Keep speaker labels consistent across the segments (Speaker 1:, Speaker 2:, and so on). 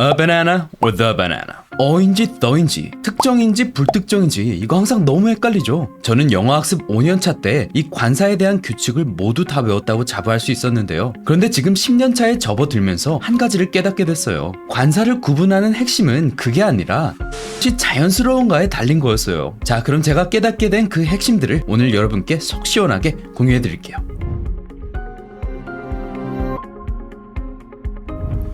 Speaker 1: A banana or the banana. 어인지 더인지 특정인지 불특정인지 이거 항상 너무 헷갈리죠. 저는 영어학습 5년차 때 이 관사에 대한 규칙을 모두 다 외웠다고 자부할 수 있었는데요. 그런데 지금 10년차에 접어들면서 한 가지를 깨닫게 됐어요. 관사를 구분하는 핵심은 그게 아니라 자연스러운가에 달린 거였어요. 자, 그럼 제가 깨닫게 된 그 핵심들을 오늘 여러분께 속 시원하게 공유해드릴게요.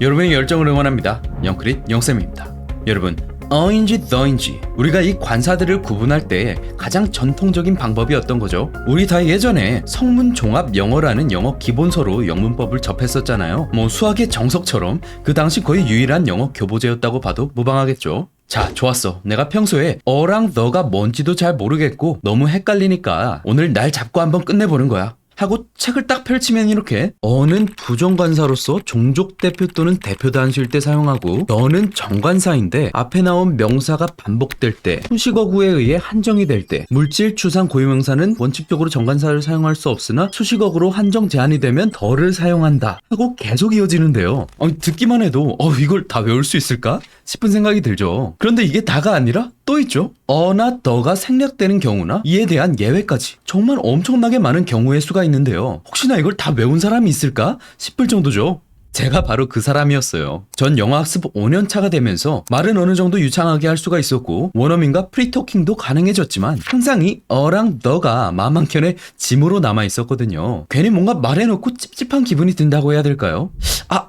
Speaker 1: 여러분의 열정을 응원합니다. 영크릿 영쌤입니다. 여러분, 어인지 더인지 우리가 이 관사들을 구분할 때 가장 전통적인 방법이 어떤 거죠? 우리 다 예전에 성문 종합 영어라는 영어 기본서로 영문법을 접했었잖아요. 뭐 수학의 정석처럼 그 당시 거의 유일한 영어 교보제였다고 봐도 무방하겠죠. 자, 좋았어. 내가 평소에 어랑 너가 뭔지도 잘 모르겠고 너무 헷갈리니까 오늘 날 잡고 한번 끝내보는 거야 하고 책을 딱 펼치면 이렇게 어는 부정관사로서 종족 대표 또는 대표 단수일 때 사용하고 너는 정관사인데 앞에 나온 명사가 반복될 때 수식어구에 의해 한정이 될 때 물질, 추상, 고유명사는 원칙적으로 정관사를 사용할 수 없으나 수식어구로 한정 제한이 되면 더를 사용한다 하고 계속 이어지는데요. 듣기만 해도 이걸 다 외울 수 있을까? 싶은 생각이 들죠. 그런데 이게 다가 아니라 또 있죠. 어나 더가 생략되는 경우나 이에 대한 예외까지 정말 엄청나게 많은 경우의 수가 있는데요. 혹시나 이걸 다 외운 사람이 있을까 싶을 정도죠. 제가 바로 그 사람이었어요. 전 영어학습 5년차가 되면서 말은 어느 정도 유창하게 할 수가 있었고 원어민과 프리토킹도 가능해졌지만 항상 이 어랑 더가 마음 한켠에 짐으로 남아있었거든요. 괜히 뭔가 말해놓고 찝찝한 기분이 든다고 해야 될까요?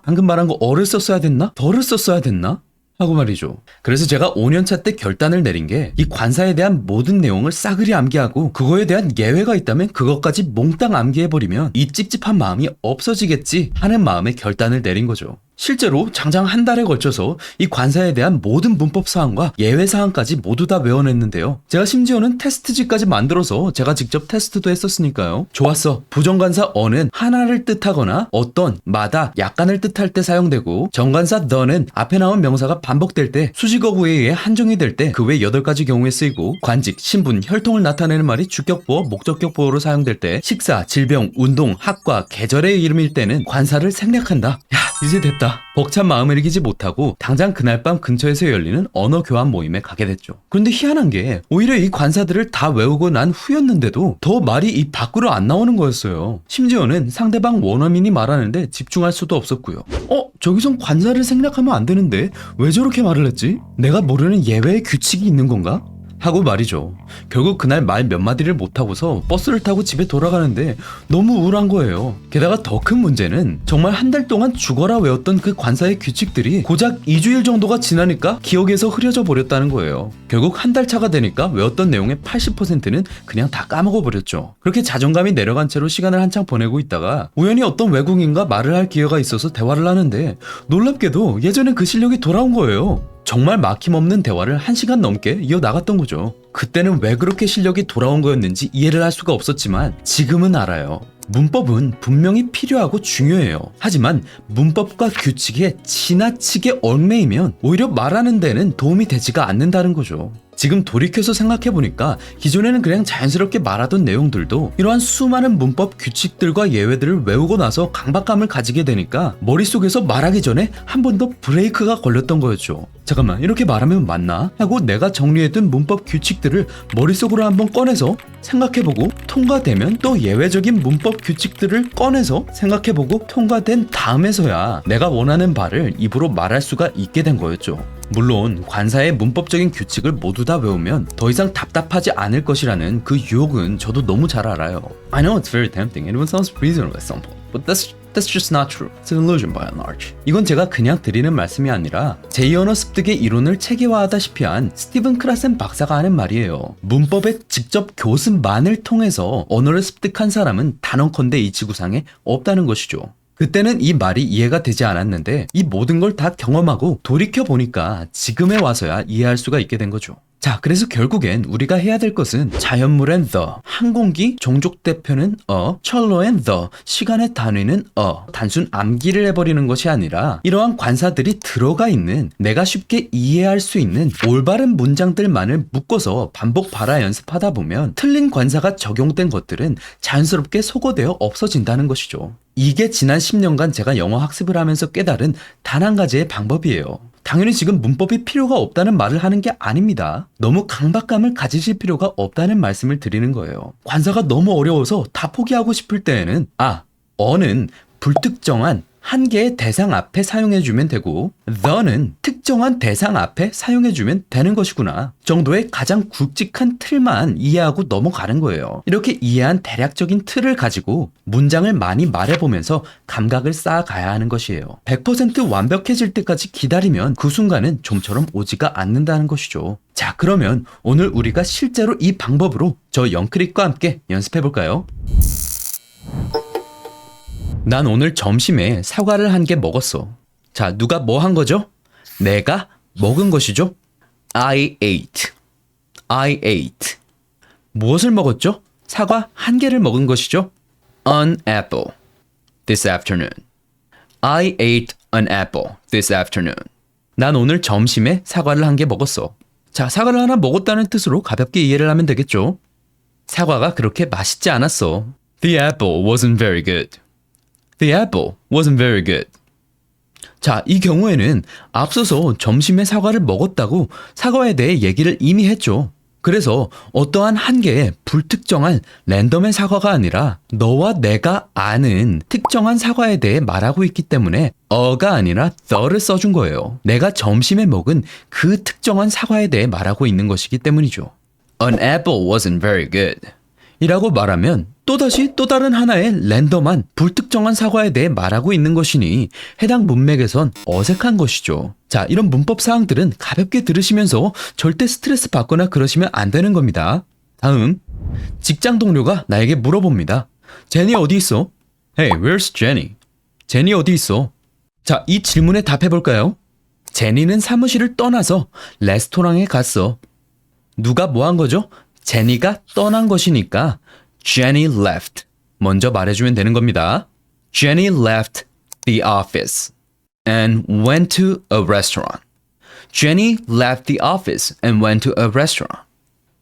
Speaker 1: 방금 말한 거 어를 썼어야 됐나? 더를 썼어야 됐나? 하고 말이죠. 그래서 제가 5년차 때 결단을 내린 게 이 관사에 대한 모든 내용을 싸그리 암기하고 그거에 대한 예외가 있다면 그것까지 몽땅 암기해버리면 이 찝찝한 마음이 없어지겠지 하는 마음에 결단을 내린 거죠. 실제로 장장 한 달에 걸쳐서 이 관사에 대한 모든 문법 사항과 예외 사항까지 모두 다 외워냈는데요. 제가 심지어는 테스트지까지 만들어서 제가 직접 테스트도 했었으니까요. 좋았어. 부정관사 어는 하나를 뜻하거나 어떤, 마다, 약간을 뜻할 때 사용되고 정관사 더는 앞에 나온 명사가 반복될 때 수식어구에 의해 한정이 될 때 그 외 8가지 경우에 쓰이고 관직, 신분, 혈통을 나타내는 말이 주격보어, 목적격보어로 사용될 때 식사, 질병, 운동, 학과, 계절의 이름일 때는 관사를 생략한다. 이제 됐다. 벅찬 마음을 이기지 못하고 당장 그날 밤 근처에서 열리는 언어 교환 모임에 가게 됐죠. 그런데 희한한 게 오히려 이 관사들을 다 외우고 난 후였는데도 더 말이 입 밖으로 안 나오는 거였어요. 심지어는 상대방 원어민이 말하는데 집중할 수도 없었고요. 저기선 관사를 생략하면 안 되는데 왜 저렇게 말을 했지? 내가 모르는 예외의 규칙이 있는 건가? 하고 말이죠. 결국 그날 말 몇 마디를 못하고서 버스를 타고 집에 돌아가는데 너무 우울한 거예요. 게다가 더 큰 문제는 정말 한 달 동안 죽어라 외웠던 그 관사의 규칙들이 고작 2주일 정도가 지나니까 기억에서 흐려져 버렸다는 거예요. 결국 한 달 차가 되니까 외웠던 내용의 80%는 그냥 다 까먹어 버렸죠. 그렇게 자존감이 내려간 채로 시간을 한창 보내고 있다가 우연히 어떤 외국인과 말을 할 기회가 있어서 대화를 하는데 놀랍게도 예전에 그 실력이 돌아온 거예요. 정말 막힘없는 대화를 1시간 넘게 이어나갔던 거죠. 그때는 왜 그렇게 실력이 돌아온 거였는지 이해를 할 수가 없었지만 지금은 알아요. 문법은 분명히 필요하고 중요해요. 하지만 문법과 규칙에 지나치게 얽매이면 오히려 말하는 데는 도움이 되지가 않는다는 거죠. 지금 돌이켜서 생각해보니까 기존에는 그냥 자연스럽게 말하던 내용들도 이러한 수많은 문법 규칙들과 예외들을 외우고 나서 강박감을 가지게 되니까 머릿속에서 말하기 전에 한 번 더 브레이크가 걸렸던 거였죠. 잠깐만, 이렇게 말하면 맞나? 하고 내가 정리해둔 문법 규칙들을 머릿속으로 한번 꺼내서 생각해보고 통과되면 또 예외적인 문법 규칙들을 꺼내서 생각해보고 통과된 다음에서야 내가 원하는 바를 입으로 말할 수가 있게 된 거였죠. 물론 관사의 문법적인 규칙을 모두 다 외우면 더 이상 답답하지 않을 것이라는 그 유혹은 저도 너무 잘 알아요. I know it's very tempting and it sounds reasonable at some point, but that's just not true. It's an illusion by and large. 이건 제가 그냥 드리는 말씀이 아니라 제2언어 습득의 이론을 체계화하다시피 한 스티븐 크라센 박사가 하는 말이에요. 문법의 직접 교습만을 통해서 언어를 습득한 사람은 단언컨대 이 지구상에 없다는 것이죠. 그때는 이 말이 이해가 되지 않았는데 이 모든 걸 다 경험하고 돌이켜보니까 지금에 와서야 이해할 수가 있게 된 거죠. 자, 그래서 결국엔 우리가 해야 될 것은 자연물엔 the, 항공기, 종족 대표는 철로엔 the, 시간의 단위는 단순 암기를 해버리는 것이 아니라 이러한 관사들이 들어가 있는 내가 쉽게 이해할 수 있는 올바른 문장들만을 묶어서 반복 발화 연습하다 보면 틀린 관사가 적용된 것들은 자연스럽게 소거되어 없어진다는 것이죠. 이게 지난 10년간 제가 영어 학습을 하면서 깨달은 단 한 가지의 방법이에요. 당연히 지금 문법이 필요가 없다는 말을 하는 게 아닙니다. 너무 강박감을 가지실 필요가 없다는 말씀을 드리는 거예요. 관사가 너무 어려워서 다 포기하고 싶을 때에는 어는 불특정한 한 개의 대상 앞에 사용해주면 되고 the는 특정한 대상 앞에 사용해주면 되는 것이구나 정도의 가장 굵직한 틀만 이해하고 넘어가는 거예요. 이렇게 이해한 대략적인 틀을 가지고 문장을 많이 말해보면서 감각을 쌓아가야 하는 것이에요. 100% 완벽해질 때까지 기다리면 그 순간은 좀처럼 오지가 않는다는 것이죠. 자, 그러면 오늘 우리가 실제로 이 방법으로 저 영크릿과 함께 연습해볼까요? 난 오늘 점심에 사과를 한 개 먹었어. 자, 누가 뭐 한 거죠? 내가 먹은 것이죠? I ate. 무엇을 먹었죠? 사과 한 개를 먹은 것이죠? An apple this afternoon. I ate an apple this afternoon. 난 오늘 점심에 사과를 한 개 먹었어. 자, 사과를 하나 먹었다는 뜻으로 가볍게 이해를 하면 되겠죠? 사과가 그렇게 맛있지 않았어. The apple wasn't very good. The apple wasn't very good. 자, 이 경우에는 앞서서 점심에 사과를 먹었다고 사과에 대해 얘기를 이미 했죠. 그래서 어떠한 한 개의 불특정한 랜덤의 사과가 아니라 너와 내가 아는 특정한 사과에 대해 말하고 있기 때문에 어가 아니라 the를 써준 거예요. 내가 점심에 먹은 그 특정한 사과에 대해 말하고 있는 것이기 때문이죠. An apple wasn't very good. 이라고 말하면 또다시 또 다른 하나의 랜덤한 불특정한 사과에 대해 말하고 있는 것이니 해당 문맥에선 어색한 것이죠. 자, 이런 문법 사항들은 가볍게 들으시면서 절대 스트레스 받거나 그러시면 안 되는 겁니다. 다음, 직장 동료가 나에게 물어봅니다. 제니 어디 있어? Hey, where's Jenny? 제니 어디 있어? 자, 이 질문에 답해볼까요? 제니는 사무실을 떠나서 레스토랑에 갔어. 누가 뭐 한 거죠? 제니가 떠난 것이니까 Jenny left. 먼저 말해주면 되는 겁니다. Jenny left the office and went to a restaurant. Jenny left the office and went to a restaurant.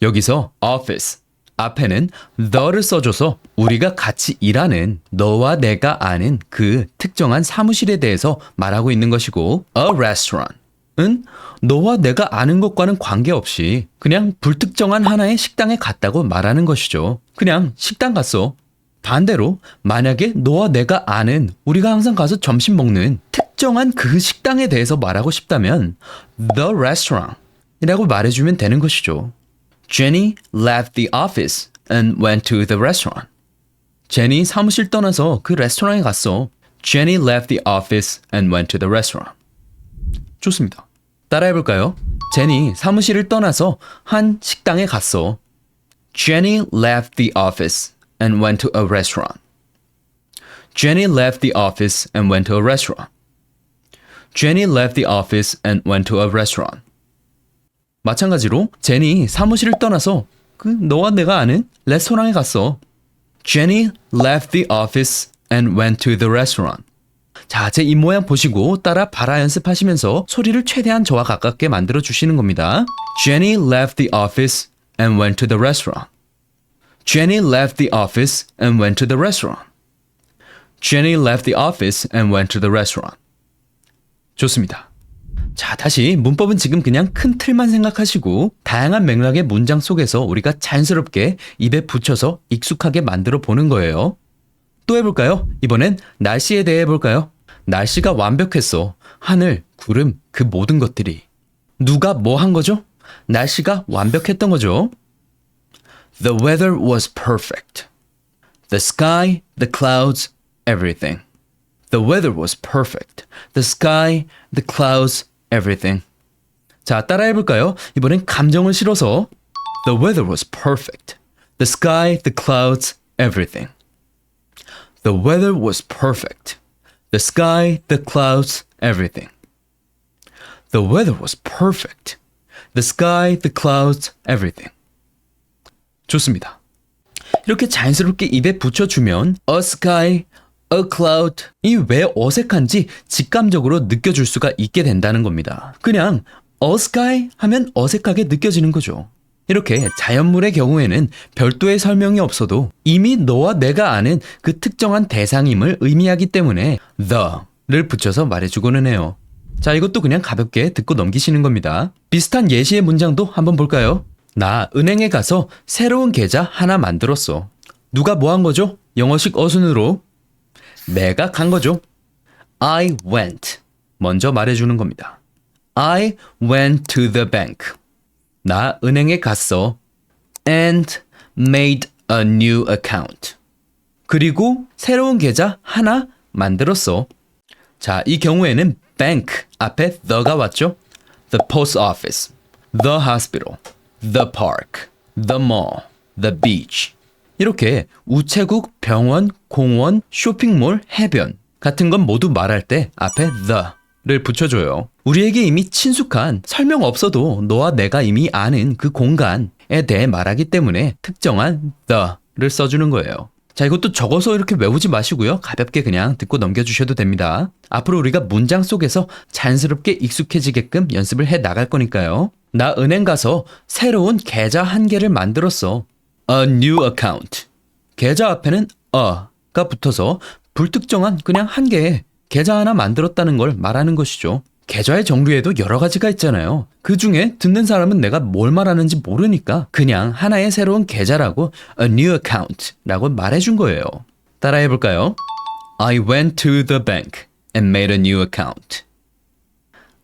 Speaker 1: 여기서 office 앞에는 the를 써줘서 우리가 같이 일하는 너와 내가 아는 그 특정한 사무실에 대해서 말하고 있는 것이고 a restaurant 은 너와 내가 아는 것과는 관계없이 그냥 불특정한 하나의 식당에 갔다고 말하는 것이죠. 그냥 식당 갔어. 반대로 만약에 너와 내가 아는 우리가 항상 가서 점심 먹는 특정한 그 식당에 대해서 말하고 싶다면 the restaurant 이라고 말해주면 되는 것이죠. Jenny left the office and went to the restaurant. 제니 사무실 떠나서 그 레스토랑에 갔어. Jenny left the office and went to the restaurant. 좋습니다. 따라해볼까요? 제니 사무실을 떠나서 한 식당에 갔어. Jenny left the office and went to a restaurant. Jenny left the office and went to a restaurant. Jenny left the office and went to a restaurant. 마찬가지로 제니 사무실을 떠나서 그 너와 내가 아는 레스토랑에 갔어. Jenny left the office and went to the restaurant. 자, 제 입모양 보시고 따라 발화 연습하시면서 소리를 최대한 저와 가깝게 만들어 주시는 겁니다. Jenny left the office and went to the restaurant. Jenny left the office and went to the restaurant. Jenny left the office and went to the restaurant. 좋습니다. 자, 다시 문법은 지금 그냥 큰 틀만 생각하시고 다양한 맥락의 문장 속에서 우리가 자연스럽게 입에 붙여서 익숙하게 만들어 보는 거예요. 또 해볼까요? 이번엔 날씨에 대해 해볼까요? 날씨가 완벽했어. 하늘, 구름, 그 모든 것들이. 누가 뭐 한 거죠? 날씨가 완벽했던 거죠. The weather was perfect. The sky, the clouds, everything. The weather was perfect. The sky, the clouds, everything. 자, 따라 해볼까요? 이번엔 감정을 실어서 The weather was perfect. The sky, the clouds, everything. The weather was perfect. The sky, the clouds, everything. The weather was perfect. The sky, the clouds, everything. 좋습니다. 이렇게 자연스럽게 입에 붙여주면 a sky, a cloud 이 왜 어색한지 직감적으로 느껴줄 수가 있게 된다는 겁니다. 그냥 a sky 하면 어색하게 느껴지는 거죠. 이렇게 자연물의 경우에는 별도의 설명이 없어도 이미 너와 내가 아는 그 특정한 대상임을 의미하기 때문에 the를 붙여서 말해주고는 해요. 자, 이것도 그냥 가볍게 듣고 넘기시는 겁니다. 비슷한 예시의 문장도 한번 볼까요? 나 은행에 가서 새로운 계좌 하나 만들었어. 누가 뭐 한 거죠? 영어식 어순으로 내가 간 거죠. I went. 먼저 말해주는 겁니다. I went to the bank. 나 은행에 갔어. And made a new account. 그리고 새로운 계좌 하나 만들었어. 자, 이 경우에는 bank 앞에 the가 왔죠. The post office, the hospital, the park, the mall, the beach. 이렇게 우체국, 병원, 공원, 쇼핑몰, 해변 같은 건 모두 말할 때 앞에 the를 붙여줘요. 우리에게 이미 친숙한 설명 없어도 너와 내가 이미 아는 그 공간에 대해 말하기 때문에 특정한 the를 써주는 거예요. 자, 이것도 적어서 이렇게 외우지 마시고요. 가볍게 그냥 듣고 넘겨주셔도 됩니다. 앞으로 우리가 문장 속에서 자연스럽게 익숙해지게끔 연습을 해 나갈 거니까요. 나 은행 가서 새로운 계좌 한 개를 만들었어. A new account. 계좌 앞에는 a가 붙어서 불특정한 그냥 한 개의 계좌 하나 만들었다는 걸 말하는 것이죠. 계좌의 종류에도 여러 가지가 있잖아요. 그 중에 듣는 사람은 내가 뭘 말하는지 모르니까 그냥 하나의 새로운 계좌라고 a new account 라고 말해준 거예요. 따라해 볼까요? I went to the bank and made a new account.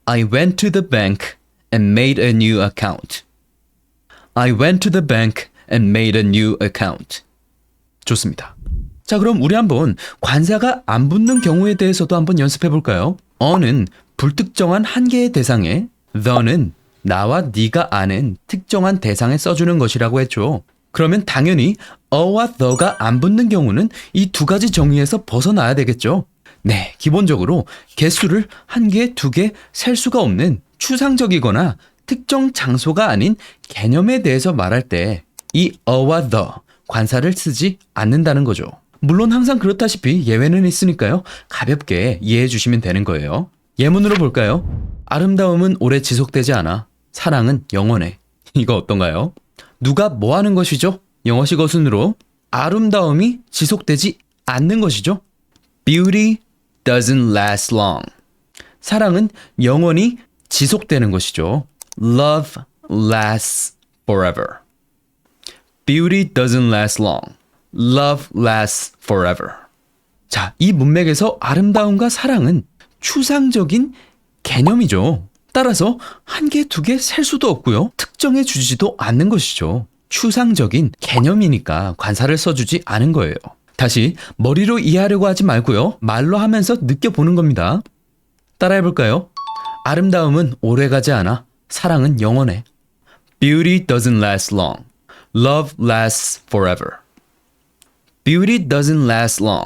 Speaker 1: I went to the bank and made a new account. I went to the bank and made a new account. 좋습니다. 자, 그럼 우리 한번 관사가 안 붙는 경우에 대해서도 한번 연습해 볼까요? 어는 불특정한 한 개의 대상에, the는 나와 네가 아는 특정한 대상에 써주는 것이라고 했죠. 그러면 당연히 a와 the가 안 붙는 경우는 이 두 가지 정의에서 벗어나야 되겠죠. 네, 기본적으로 개수를 한 개, 두 개 셀 수가 없는 추상적이거나 특정 장소가 아닌 개념에 대해서 말할 때 이 a와 the 관사를 쓰지 않는다는 거죠. 물론 항상 그렇다시피 예외는 있으니까요. 가볍게 이해해 주시면 되는 거예요. 예문으로 볼까요? 아름다움은 오래 지속되지 않아. 사랑은 영원해. 이거 어떤가요? 누가 뭐 하는 것이죠? 영어식 어순으로 아름다움이 지속되지 않는 것이죠. Beauty doesn't last long. 사랑은 영원히 지속되는 것이죠. Love lasts forever. Beauty doesn't last long. Love lasts forever. 자, 이 문맥에서 아름다움과 사랑은 추상적인 개념이죠. 따라서 한 개, 두 개 셀 수도 없고요. 특정해 주지도 않는 것이죠. 추상적인 개념이니까 관사를 써주지 않은 거예요. 다시 머리로 이해하려고 하지 말고요. 말로 하면서 느껴보는 겁니다. 따라해볼까요? 아름다움은 오래가지 않아. 사랑은 영원해. Beauty doesn't last long. Love lasts forever. Beauty doesn't last long.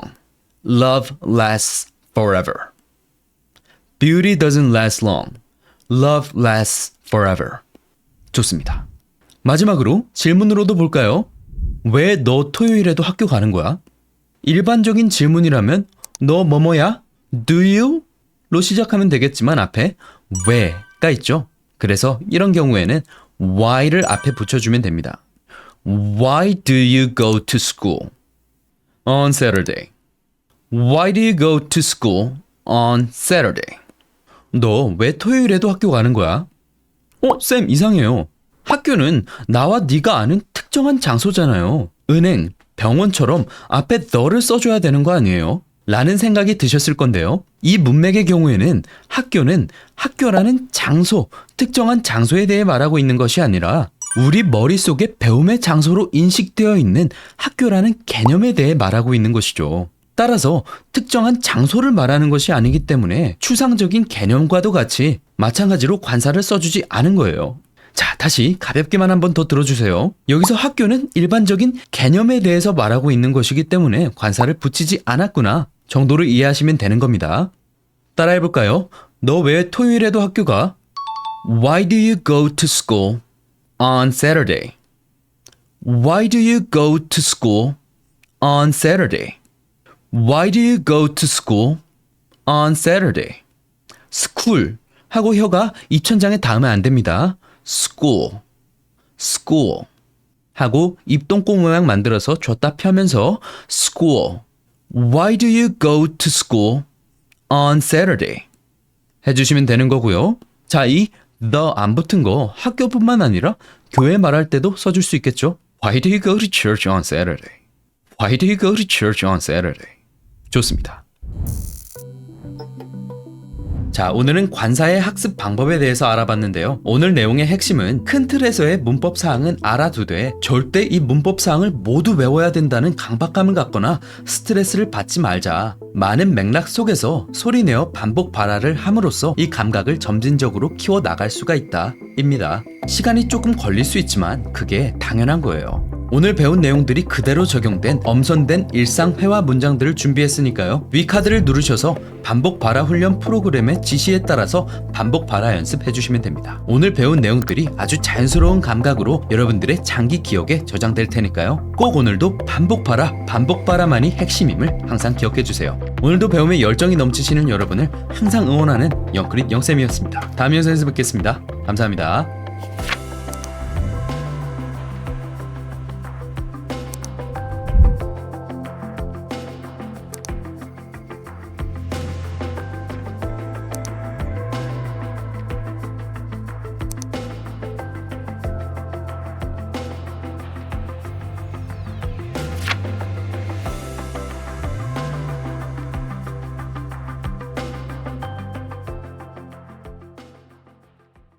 Speaker 1: Love lasts forever. Beauty doesn't last long. Love lasts forever. 좋습니다. 마지막으로 질문으로도 볼까요? 왜 너 토요일에도 학교 가는 거야? 일반적인 질문이라면 너 뭐뭐야? Do you? 로 시작하면 되겠지만 앞에 왜가 있죠. 그래서 이런 경우에는 why를 앞에 붙여주면 됩니다. Why do you go to school on Saturday? Why do you go to school on Saturday? 너 왜 토요일에도 학교 가는 거야? 쌤 이상해요. 학교는 나와 네가 아는 특정한 장소잖아요. 은행, 병원처럼 앞에 너를 써줘야 되는 거 아니에요? 라는 생각이 드셨을 건데요. 이 문맥의 경우에는 학교는 학교라는 장소, 특정한 장소에 대해 말하고 있는 것이 아니라 우리 머릿속에 배움의 장소로 인식되어 있는 학교라는 개념에 대해 말하고 있는 것이죠. 따라서 특정한 장소를 말하는 것이 아니기 때문에 추상적인 개념과도 같이 마찬가지로 관사를 써주지 않은 거예요. 자, 다시 가볍게만 한번 더 들어주세요. 여기서 학교는 일반적인 개념에 대해서 말하고 있는 것이기 때문에 관사를 붙이지 않았구나 정도로 이해하시면 되는 겁니다. 따라해볼까요? 너 왜 토요일에도 학교 가? Why do you go to school on Saturday? Why do you go to school on Saturday? Why do you go to school on Saturday? school 하고 혀가 입천장에 닿으면 안 됩니다. school, school 하고 입동공 모양 만들어서 줬다 펴면서 school. Why do you go to school on Saturday? 해주시면 되는 거고요. 자, 이 the 안 붙은 거 학교뿐만 아니라 교회 말할 때도 써줄 수 있겠죠. Why do you go to church on Saturday? Why do you go to church on Saturday? 좋습니다. 자, 오늘은 관사의 학습 방법에 대해서 알아봤는데요. 오늘 내용의 핵심은 큰 틀에서의 문법 사항은 알아두되 절대 이 문법 사항을 모두 외워야 된다는 강박감을 갖거나 스트레스를 받지 말자. 많은 맥락 속에서 소리내어 반복 발화를 함으로써 이 감각을 점진적으로 키워 나갈 수가 있다. 입니다. 시간이 조금 걸릴 수 있지만 그게 당연한 거예요. 오늘 배운 내용들이 그대로 적용된 엄선된 일상 회화 문장들을 준비했으니까요. 위 카드를 누르셔서 반복 발화 훈련 프로그램의 지시에 따라서 반복 발화 연습해 주시면 됩니다. 오늘 배운 내용들이 아주 자연스러운 감각으로 여러분들의 장기 기억에 저장될 테니까요. 꼭 오늘도 반복 발화만이 핵심임을 항상 기억해 주세요. 오늘도 배움에 열정이 넘치시는 여러분을 항상 응원하는 영크릿 영쌤이었습니다. 다음 영상에서 뵙겠습니다. 감사합니다.